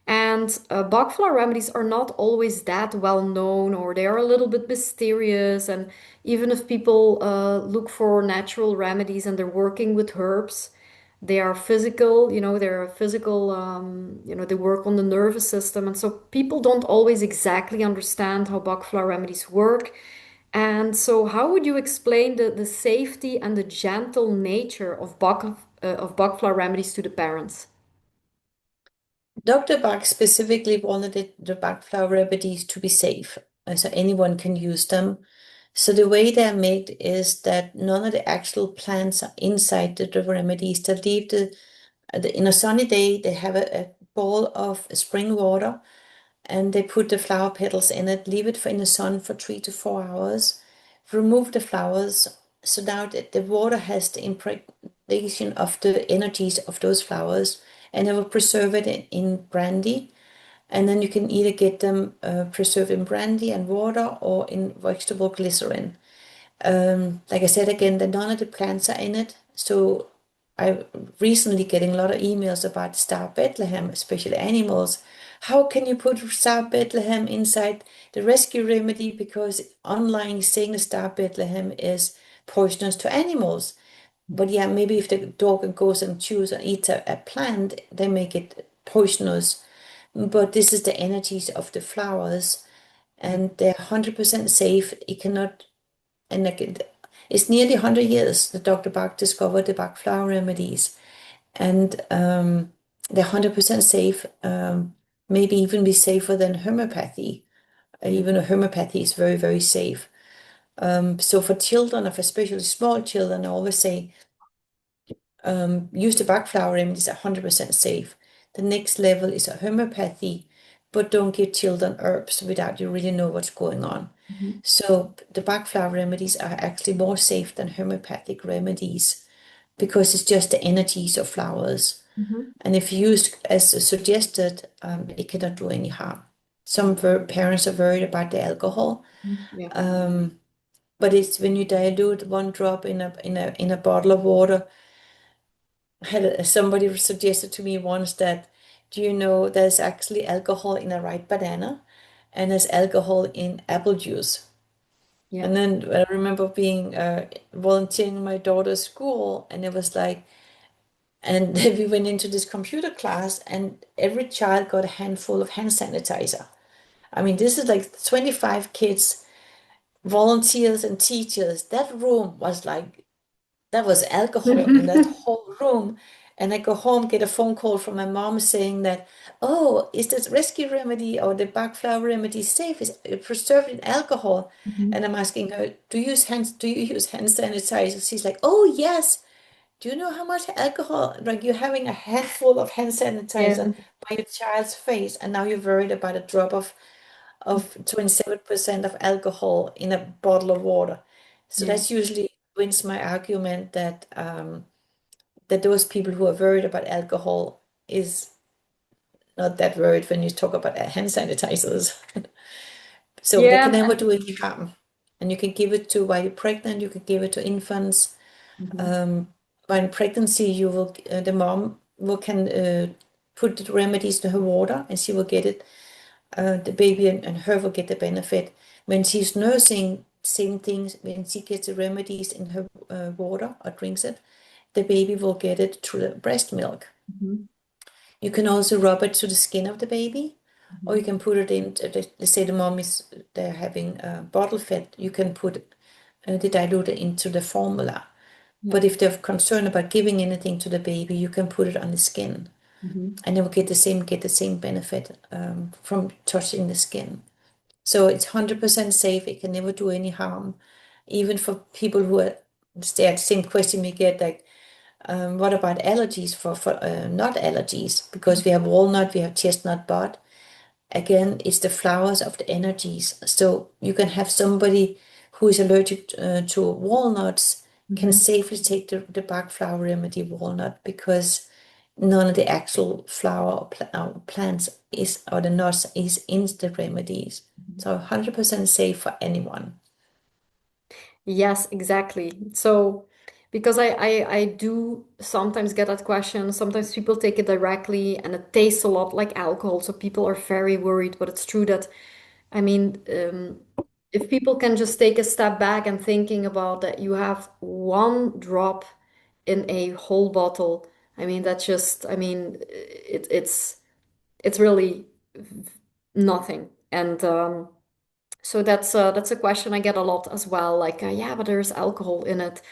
And Bach flower remedies are not always that well known, or they are a little bit mysterious. And even if people look for natural remedies and they're working with herbs, they are physical, they're physical, they work on the nervous system. And so people don't always exactly understand how Bach flower remedies work. And so, how would you explain the safety and the gentle nature of Bach flower remedies to the parents? Dr. Bach specifically wanted the Bach Flower Remedies to be safe, so anyone can use them. So the way they're made is that none of the actual plants are inside the remedies. They leave in a sunny day, they have a bowl of spring water and they put the flower petals in it, leave it in the sun for 3 to 4 hours, remove the flowers. So now the water has the impregnation of the energies of those flowers, and it will preserve it in brandy. And then you can either get them preserved in brandy and water or in vegetable glycerin. Like I said again, none of the plants are in it. So I recently getting a lot of emails about Star Bethlehem, especially animals. How can you put Star Bethlehem inside the rescue remedy? Because online saying the Star Bethlehem is poisonous to animals. But yeah, maybe if the dog goes and chews and eats a plant, they make it poisonous. But this is the energies of the flowers, and they're 100% safe. It cannot, and like, it's nearly 100 years that Dr. Bach discovered the Bach flower remedies, and they're 100% safe, maybe even be safer than homeopathy. Yeah. Even though homeopathy is very, very safe. So for children, of especially small children, I always say use the Bach flower remedies are 100% safe. The next level is a homeopathy, but don't give children herbs without you really know what's going on. Mhm. So the Bach flower remedies are actually more safe than homeopathic remedies because it's just the energies of flowers. Mhm. And if used as suggested, it cannot do any harm. Some parents are worried about the alcohol, Mhm. Yeah. but it's when you dilute one drop in a bottle of water. Somebody suggested to me once that, do you know there's actually alcohol in a ripe banana and there's alcohol in apple juice? Yeah. And then I remember being volunteering in my daughter's school, and it was like, and we went into this computer class, and every child got a handful of hand sanitizer. I mean, this is like 25 kids, volunteers, and teachers. That room was like, that was alcohol in that whole room. And I go home, get a phone call from my mom saying that, oh, is this rescue remedy or the Bach flower remedy safe? Is it preserved in alcohol? And Mhm. I'm asking her, do you use hand sanitizer? She's like, oh yes. Do you know how much alcohol, like you're having a handful of hand Yeah. sanitizer by your child's face, and now you're worried about a drop of 27% of alcohol in a bottle of water. So Yeah. that's usually wins my argument that that those people who are worried about alcohol is not that worried when you talk about hand sanitizers. So they can Yeah. never do any harm. And you can give it to while you're pregnant, you can give it to infants. Mhm. Um, while in pregnancy, you will the mom will can put the remedies to her water, and she will get it. The baby and her will get the benefit. When she's nursing, same things. When she gets the remedies in her water or drinks it, the baby will get it through the breast milk. Mhm. You can also rub it to the skin of the baby, or you Mhm. can put it in. Let's say the mom is they're having bottle fed. You can put the diluted into the formula. Yeah. But if they're concerned about giving anything to the baby, you can put it on the skin, Mhm. and they will get the same benefit from touching the skin. So it's 100% safe. It can never do any harm, even for people who are. It's the same question we get, like, what about allergies for not allergies? Because we have walnut, we have chestnut bud. Again, it's the flowers of the energies. So you can have somebody who is allergic to walnuts can Mhm. safely take the Bach flower remedy walnut because none of the actual flower or plants is or the nuts is in the remedies. So 100% safe for anyone. Yes, exactly. So Because I do sometimes get that question. Sometimes people take it directly and it tastes a lot like alcohol. So people are very worried. But it's true that, I mean, if people can just take a step back and thinking about that you have one drop in a whole bottle, I mean, that's just, I mean, it's really nothing. And so that's a question I get a lot as well. Like, yeah, but there's alcohol in it,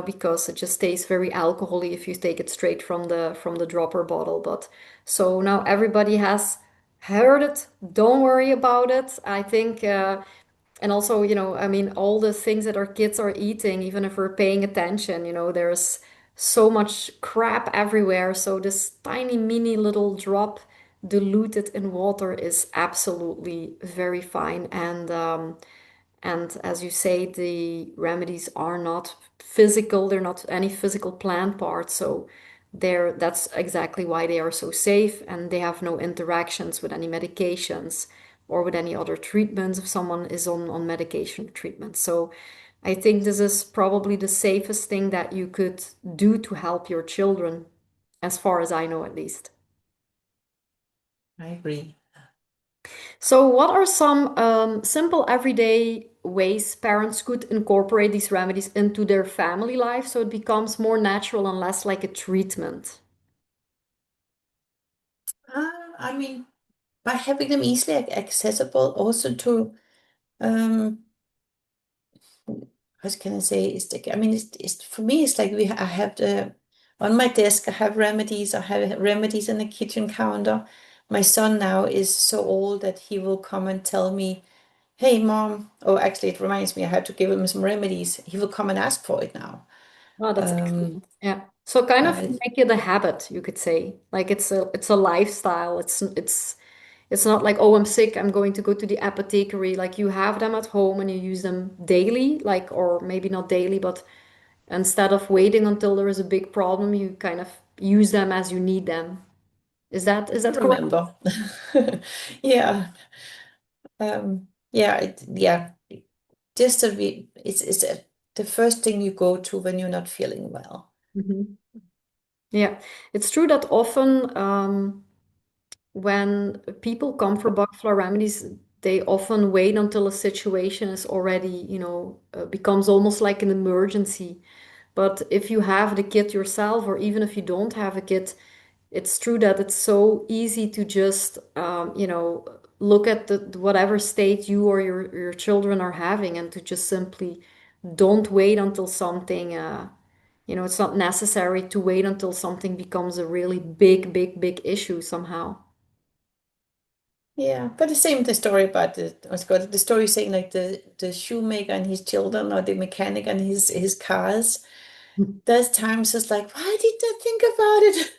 because it just tastes very alcoholy if you take it straight from the dropper bottle. But so now everybody has heard it. Don't worry about it. I think, and also, I mean, all the things that our kids are eating, even if we're paying attention, there's so much crap everywhere. So this tiny mini little drop diluted in water is absolutely very fine. And as you say, the remedies are not physical, they're not any physical plant parts. So that's exactly why they are so safe, and they have no interactions with any medications or with any other treatments if someone is on medication treatment. So I think this is probably the safest thing that you could do to help your children, as far as I know at least. I agree. So, what are some simple everyday ways parents could incorporate these remedies into their family life so it becomes more natural and less like a treatment? I mean, by having them easily accessible also to what can I say? It's like, I mean, it's for me, it's like I have the on my desk, I have remedies. I have remedies in the kitchen counter. My son now is so old that he will come and tell me, "Hey, mom." Oh, actually, it reminds me, I have to give him some remedies. He will come and ask for it now. Oh, that's Um, excellent. Yeah. So kind of uh, make it a habit, you could say. Like it's a lifestyle. It's not like, oh, I'm sick, I'm going to go to the apothecary. Like you have them at home and you use them daily, like or maybe not daily, but instead of waiting until there is a big problem, you kind of use them as you need them. Is that correct? remember. Yeah. Yeah, yeah. Just to be, it's the first thing you go to when you're not feeling well. Mhm. Yeah, it's true that often when people come for Bach Flower Remedies, they often wait until a situation is already, becomes almost like an emergency. But if you have the kit yourself, or even if you don't have a kit, it's true that it's so easy to just, look at whatever state you or your children are having, and to just simply don't wait until something, it's not necessary to wait until something becomes a really big, big, big issue somehow. Yeah, but the same the story about the story saying like the shoemaker and his children or the mechanic and his cars. There's times it's like, why did I think about it?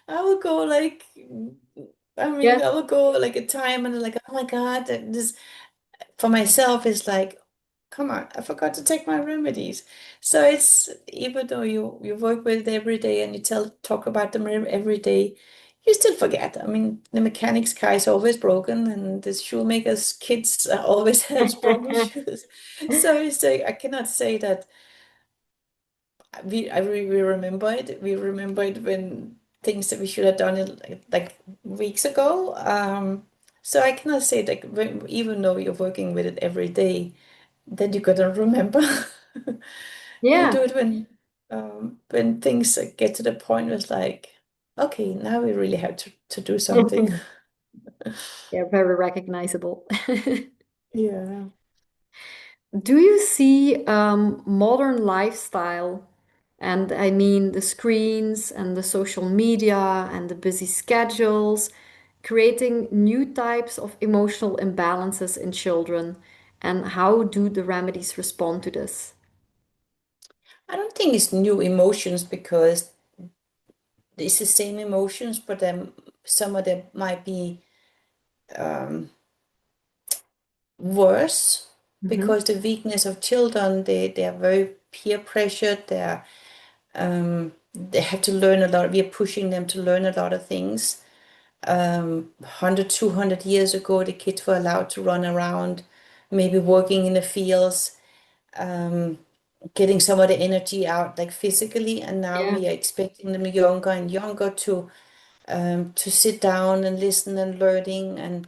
I will go like, I mean, Yeah. I will go like a time and like, oh my God, this for myself is like, come on, I forgot to take my remedies. So it's even though you work with it every day and you talk about them every day, you still forget. I mean, the mechanic's car is always broken, and the shoemaker's kids always has broken shoes. So it's like I cannot say that we remember it. We remember it when things that we should have done it like weeks ago. So I cannot say that even though you're working with it every day, then you gotta remember. You Yeah. do it when things get to the point where it's like, okay, now we really have to do something. Yeah, very recognizable. Yeah. Do you see modern lifestyle, and I mean the screens and the social media and the busy schedules, creating new types of emotional imbalances in children? And how do the remedies respond to this? I don't think it's new emotions because it's the same emotions, but then some of them might be um, worse Hmm. because the weakness of children, they are very peer pressured. They have to learn a lot. We are pushing them to learn a lot of things. 100, 200 years ago, the kids were allowed to run around, maybe working in the fields. getting some of the energy out, like physically, and now Yeah. we are expecting them younger and younger to sit down and listen and learning. And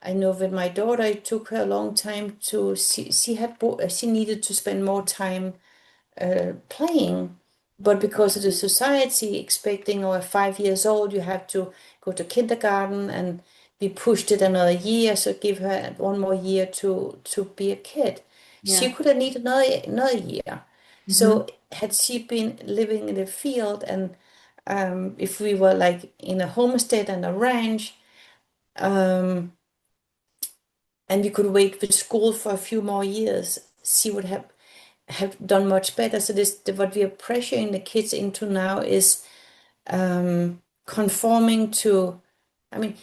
I know with my daughter, it took her a long time to she needed to spend more time playing, but because of the society expecting, or 5 years old, you have to go to kindergarten and be pushed it another year, so give her one more year to be a kid. She Yeah. could have needed another year. Hmm. So had she been living in the field, and if we were like in a homestead and a ranch, um, and we could wait with school for a few more years, she would have done much better. So what we are pressuring the kids into now is conforming to. I mean,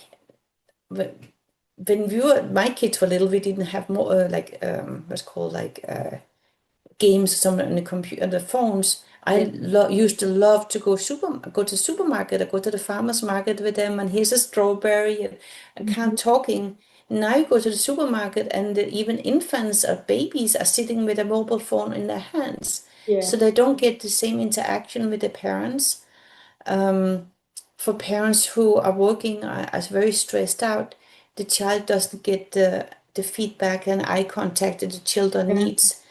wh- when my kids were little, we didn't have more like what's called like games or something on the computer, the phones. I Yeah. used to love to go to supermarket or go to the farmer's market with them, and here's a strawberry and Hmm. can't talking. Now you go to the supermarket, and even infants or babies are sitting with a mobile phone in their hands, Yeah. so they don't get the same interaction with the parents. For parents who are working as very stressed out, the child doesn't get the feedback and eye contact that the children Yeah. needs,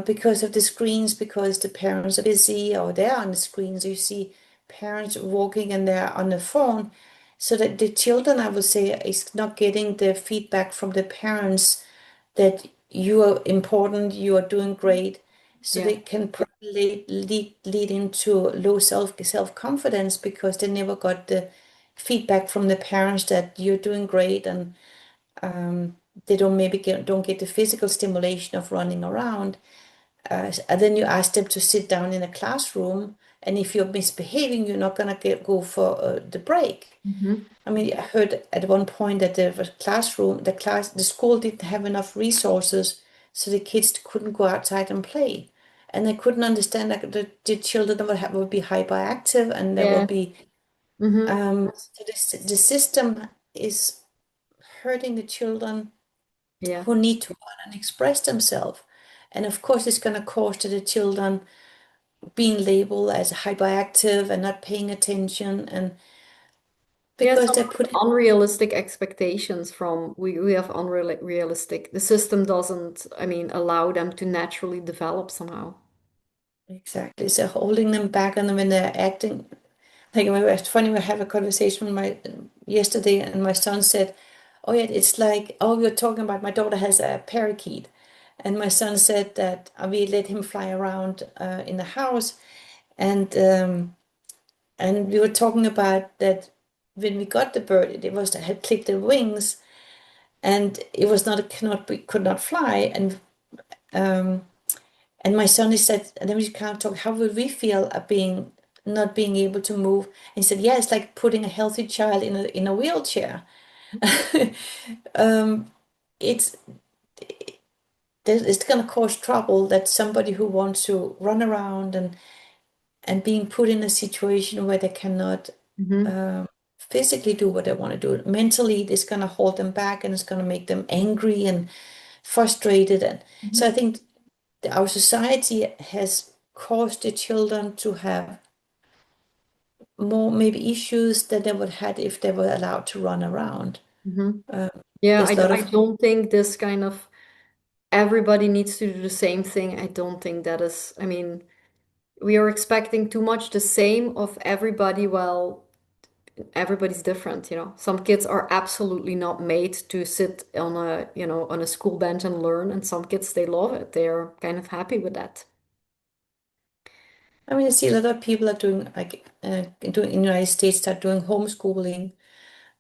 because of the screens, because the parents are busy or they're on the screens. You see parents walking and they're on the phone. So that the children, I would say, is not getting the feedback from the parents that you are important, you are doing great. So Yeah. they can probably lead into low self-confidence because they never got the feedback from the parents that you're doing great, and they don't get the physical stimulation of running around. And then you ask them to sit down in a classroom, and if you're misbehaving, you're not gonna go for the break. Hmm. I mean, I heard at one point that the school didn't have enough resources, so the kids couldn't go outside and play, and they couldn't understand that the children would be hyperactive, and there Yeah. would be Hmm. so the system is hurting the children Yeah. who need to run and express themselves. And of course, it's going to cause to the children being labeled as hyperactive and not paying attention, and Yeah, because some they put in, unrealistic expectations from we have unrealistic. The system doesn't, I mean, allow them to naturally develop somehow. exactly, so holding them back, and when they're acting like, it's funny, we have a conversation with my yesterday, and my son said, "Oh yeah, it's like, oh, we are talking about my daughter has a parakeet," and my son said that we let him fly around in the house, and we were talking about that when we got the bird, it was had clipped the wings, and it was not could not fly, um, and my son, he said, and then we kind of talk, how would we feel at being not being able to move? And he said, yeah, it's like putting a healthy child in a wheelchair. um, it's it's going to cause trouble that somebody who wants to run around and being put in a situation where they cannot Hmm. um, physically do what they want to do. Mentally, it's going to hold them back, and it's going to make them angry and frustrated. And so I Hmm. think our society has caused the children to have more maybe issues than they would had if they were allowed to run around. Hmm. Um, Yeah, there's a lot I of don't think this kind of everybody needs to do the same thing. I don't think that is, I mean, we are expecting too much the same of everybody. Well, everybody's different, you know. Some kids are absolutely not made to sit on a, you know, on a school bench and learn, and some kids they love it. They're kind of happy with that. I mean, I see a lot of people are doing like doing in the United States start doing homeschooling,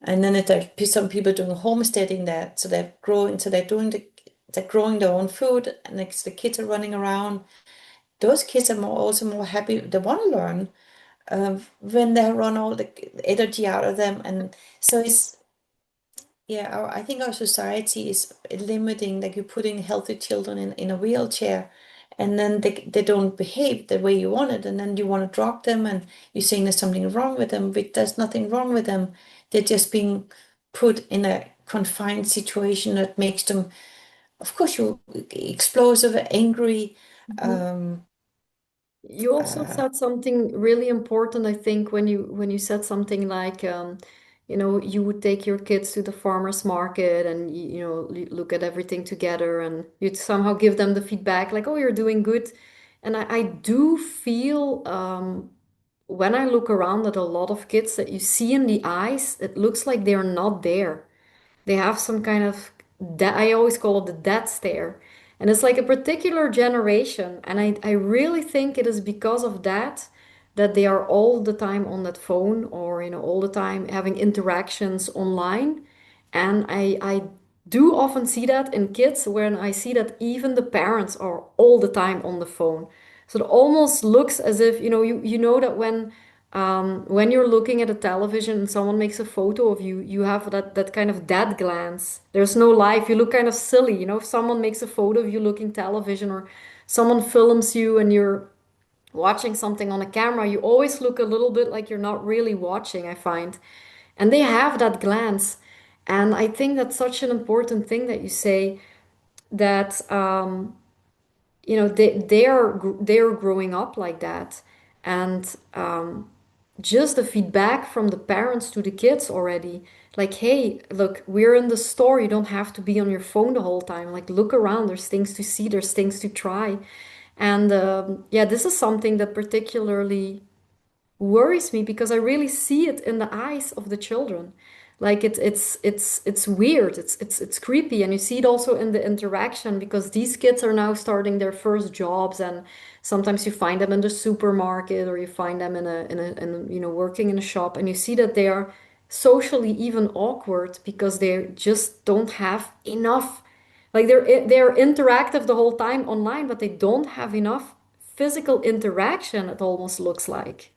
and then there's some people doing homesteading that, so they're growing, so they're growing their own food, and like, the kids are running around. Those kids are also more happy. They want to learn when they run all the energy out of them, and so it's. Yeah, I think our society is limiting, like you're putting healthy children in a wheelchair, and then they don't behave the way you want it, and then you want to drop them, and you're saying there's something wrong with them, but there's nothing wrong with them. They're just being put in a confined situation that makes them, of course, you explosive, angry. Mhm. Um, You also uh, said something really important, I think, when you said something like, you would take your kids to the farmer's market and look at everything together, and you'd somehow give them the feedback like, oh, you're doing good. And I do feel when I look around at a lot of kids that you see in the eyes, it looks like they're not there. They have some kind of I always call it the death stare. And it's like a particular generation. And I really think it is because of that that they are all the time on that phone or, all the time having interactions online. And I do often see that in kids when I see that even the parents are all the time on the phone. So it almost looks as if, you know that when you're looking at a television and someone makes a photo of you, you have that kind of dead glance. There's no life. You look kind of silly, if someone makes a photo of you looking television or someone films you and you're watching something on a camera, you always look a little bit like you're not really watching, I find. And they have that glance. And I think that's such an important thing that you say that they're growing up like that. And just the feedback from the parents to the kids already. Like, hey, look, we're in the store. You don't have to be on your phone the whole time. Like, look around. There's things to see, there's things to try. And yeah, this is something that particularly worries me because I really see it in the eyes of the children. Like it's weird. It's creepy, and you see it also in the interaction because these kids are now starting their first jobs, and sometimes you find them in the supermarket or you find them in a working in a shop, and you see that they are socially even awkward because they just don't have enough. Like they're interactive the whole time online, but they don't have enough physical interaction. It almost looks like.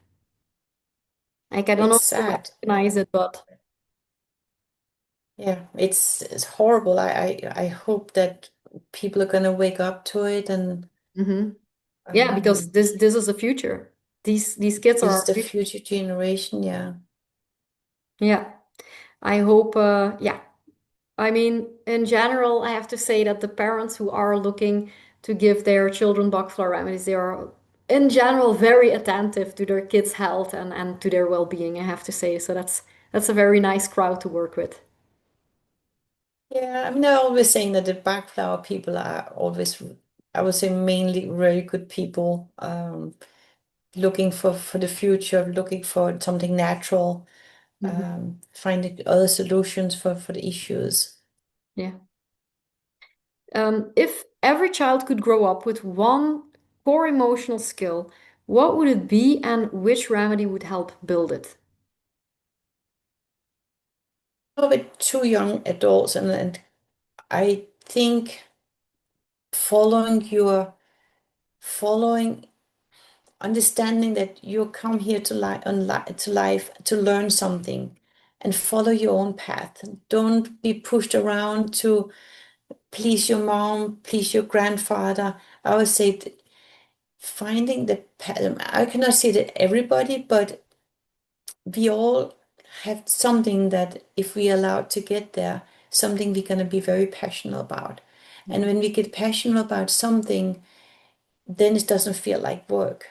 Like, I don't know it's if you sad. recognize it, but Yeah, it's horrible. I hope that people are gonna wake up to it and mhm. Yeah, because um, this is the future. These kids are this is our the future. future generation. Yeah. Yeah. I hope, yeah. I mean, in general, I have to say that the parents who are looking to give their children Bach Flower Remedies, they are in general very attentive to their kids' health and to their well-being, I have to say. So that's a very nice crowd to work with. Yeah, I mean, they're always saying that the backflower people are always, I would say, mainly really good people, looking for the future, looking for something natural, Mhm. finding other solutions for the issues. Yeah. If every child could grow up with one core emotional skill, what would it be and which remedy would help build it? With two young adults, and I think following your following understanding that you come here to life to learn something and follow your own path. Don't be pushed around to please your mom, please your grandfather. I would say finding the path. I cannot say that everybody, but we all have something that if we allowed to get there, something we're going to be very passionate about. And Mhm. when we get passionate about something, then it doesn't feel like work.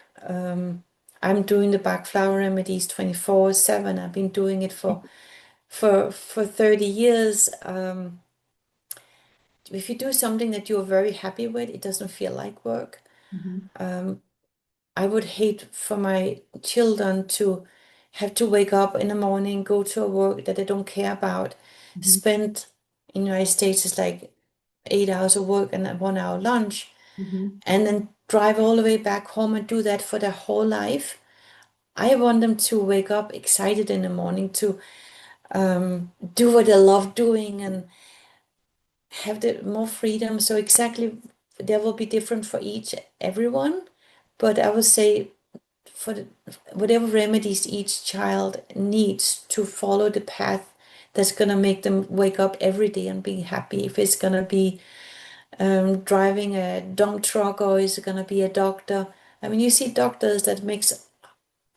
I'm doing the Bach Flower Remedies 24/7. I've been doing it for 30 years. If you do something that you're very happy with, it doesn't feel like work. Mhm. I would hate for my children to have to wake up in the morning, go to a work that they don't care about, Mhm. spend in the United States is like 8 hours of work and a 1 hour lunch, Mhm. and then drive all the way back home and do that for their whole life. I want them to wake up excited in the morning to do what they love doing and have the more freedom. So exactly, there will be different for each everyone, but I would say for whatever remedies each child needs to follow the path that's gonna make them wake up every day and be happy. If it's gonna be driving a dump truck or is it gonna be a doctor? I mean, you see doctors that makes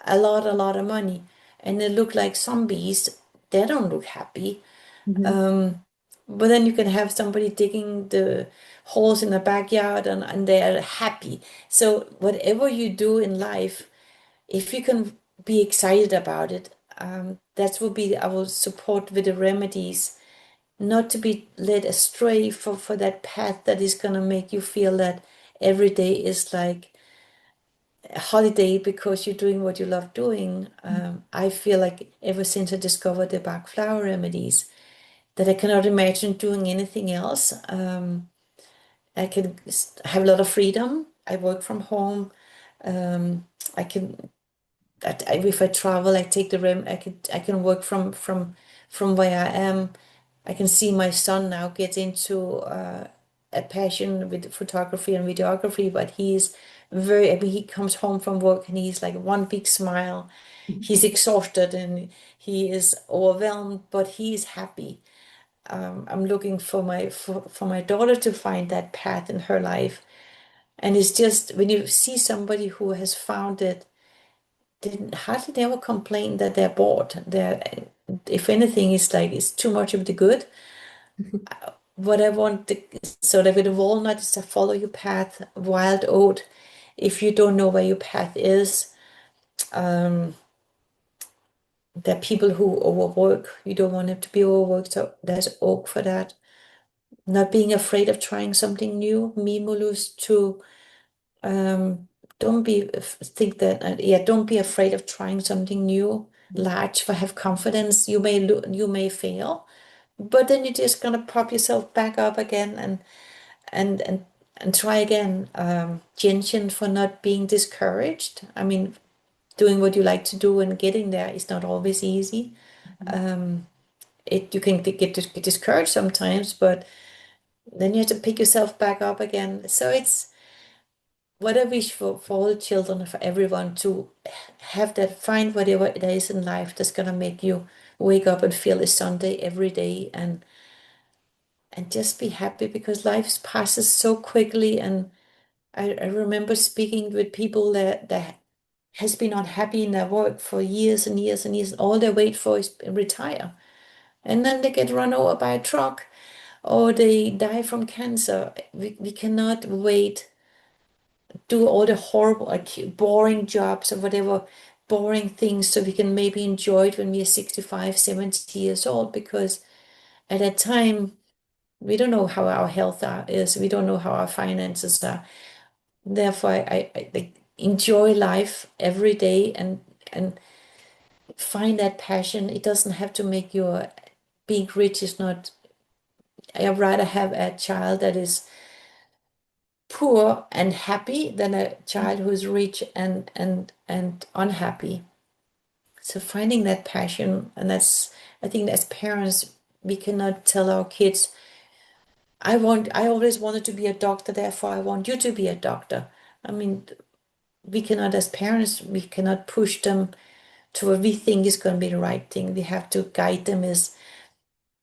a lot of money, and they look like zombies. They don't look happy. Mhm. But then you can have somebody digging the holes in the backyard and they're happy. So whatever you do in life, if you can be excited about it, that will be our support with the remedies, not to be led astray for that path that is going to make you feel that every day is like a holiday because you're doing what you love doing. I feel like ever since I discovered the Bach Flower Remedies, that I cannot imagine doing anything else. I can have a lot of freedom. I work from home. I can if I travel, I take the rem. I can work from where I am. I can see my son now get into a passion with photography and videography, but he's very. I mean, he comes home from work and he's like one big smile. He's exhausted and he is overwhelmed, but he's happy. I'm looking for my daughter to find that path in her life, and it's just when you see somebody who has found it, they hardly never complain that they're bored. They're, if anything, it's like it's too much of the good. What I want, sort of with the walnut is to follow your path. Wild oat, if you don't know where your path is, um, there are people who overwork. You don't want them to be overworked, so there's oak for that. Not being afraid of trying something new. Mimulus to um, don't be think that yeah, don't be afraid of trying something new. Large for have confidence. You may fail, but then you're just gonna pop yourself back up again and and and try again. Gentian for not being discouraged. I mean, doing what you like to do and getting there is not always easy. It you can get discouraged sometimes, but then you have to pick yourself back up again. So it's what I wish for all children, for everyone to have that, find whatever it is in life that's gonna make you wake up and feel it's Sunday every day and just be happy because life passes so quickly. And I remember speaking with people that has been unhappy in their work for years and years and years, and all they wait for is retire. And then they get run over by a truck or they die from cancer. We cannot wait, do all the horrible, like boring jobs or whatever, boring things so we can maybe enjoy it when we are 65, 70 years old, because at that time, we don't know how our health is, we don't know how our finances are. Therefore, I like enjoy life every day and find that passion. It doesn't have to make you being rich is not. I'd rather have a child that is poor and happy than a child who's rich and unhappy. So finding that passion, and that's, I think as parents, we cannot tell our kids, I always wanted to be a doctor, therefore I want you to be a doctor. I mean, we cannot, as parents, we cannot push them to what we think is going to be the right thing. We have to guide them is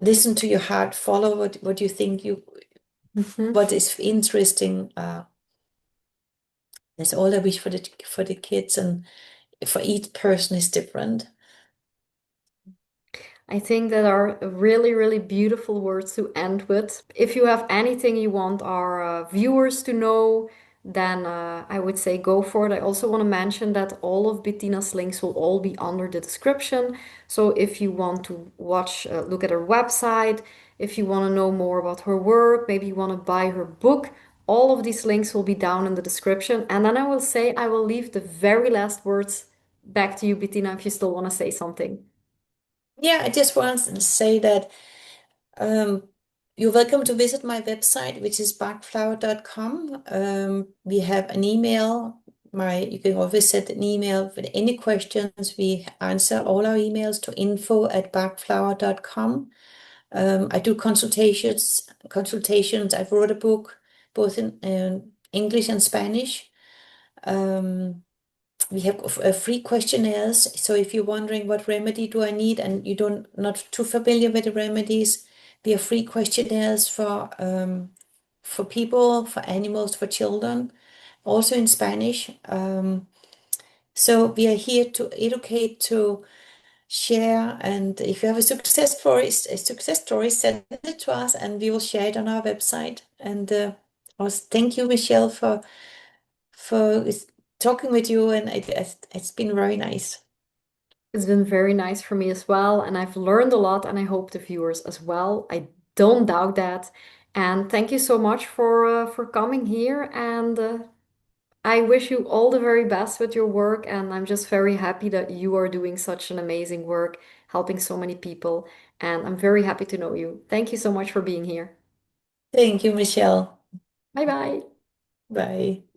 listen to your heart, follow what you think Mhm. what is interesting. That's all I wish for the kids, and for each person is different. I think that are really, really beautiful words to end with. If you have anything you want our viewers to know, then I would say go for it. I also want to mention that all of Bettina's links will all be under the description. So if you want to watch, look at her website, if you want to know more about her work, maybe you want to buy her book, all of these links will be down in the description. And then I will say, I will leave the very last words back to you, Bettina, if you still want to say something. Yeah, I just want to say that um, you're welcome to visit my website, which is bachflower.com. We have an email. You can always send an email with any questions. We answer all our emails to info@bachflower.com. I do consultations. I've wrote a book both in English and Spanish. Um, we have free questionnaires. So if you're wondering what remedy do I need and you don't not too familiar with the remedies, we have free questionnaires for people, for animals, for children, also in Spanish. So we are here to educate, to share. And if you have a success story, send it to us and we will share it on our website. And also thank you, Michelle, for talking with you, and it's been very nice. It's been very nice for me as well, and I've learned a lot, and I hope the viewers as well. I don't doubt that. And thank you so much for coming here, and I wish you all the very best with your work, and I'm just very happy that you are doing such an amazing work, helping so many people, and I'm very happy to know you. Thank you so much for being here. Thank you, Michelle. Bye bye. Bye.